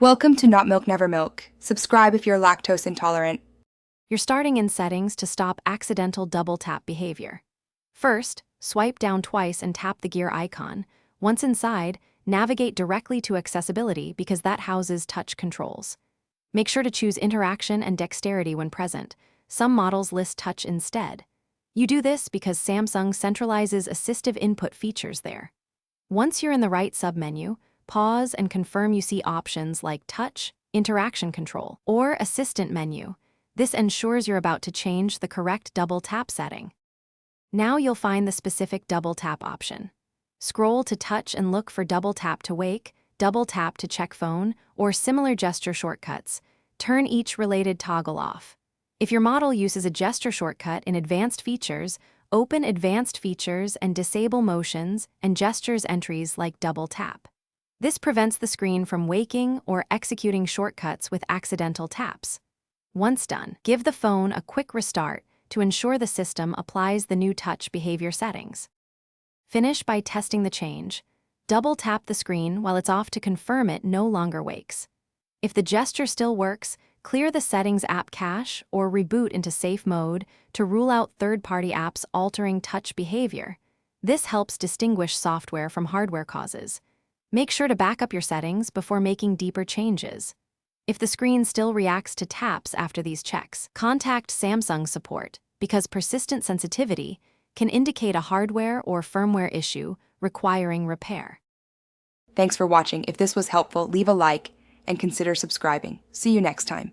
Welcome to Not Milk Never Milk. Subscribe if you're lactose intolerant. You're starting in Settings to stop accidental double tap behavior. First, swipe down twice and tap the gear icon. Once inside, navigate directly to Accessibility because that houses touch controls. Make sure to choose Interaction and Dexterity when present. Some models list touch instead. You do this because Samsung centralizes assistive input features there. Once you're in the right submenu, pause and confirm you see options like Touch, Interaction Control, or Assistant menu. This ensures you're about to change the correct double tap setting. Now you'll find the specific double tap option. Scroll to Touch and look for double tap to wake, double tap to check phone, or similar gesture shortcuts. Turn each related toggle off. If your model uses a gesture shortcut in Advanced Features, open Advanced Features and disable motions and gestures entries like double tap. This prevents the screen from waking or executing shortcuts with accidental taps. Once done, give the phone a quick restart to ensure the system applies the new touch behavior settings. Finish by testing the change. Double tap the screen while it's off to confirm it no longer wakes. If the gesture still works, clear the Settings app cache or reboot into safe mode to rule out third-party apps altering touch behavior. This helps distinguish software from hardware causes. Make sure to back up your settings before making deeper changes. If the screen still reacts to taps after these checks, contact Samsung support because persistent sensitivity can indicate a hardware or firmware issue requiring repair. Thanks for watching. If this was helpful, leave a like and consider subscribing. See you next time.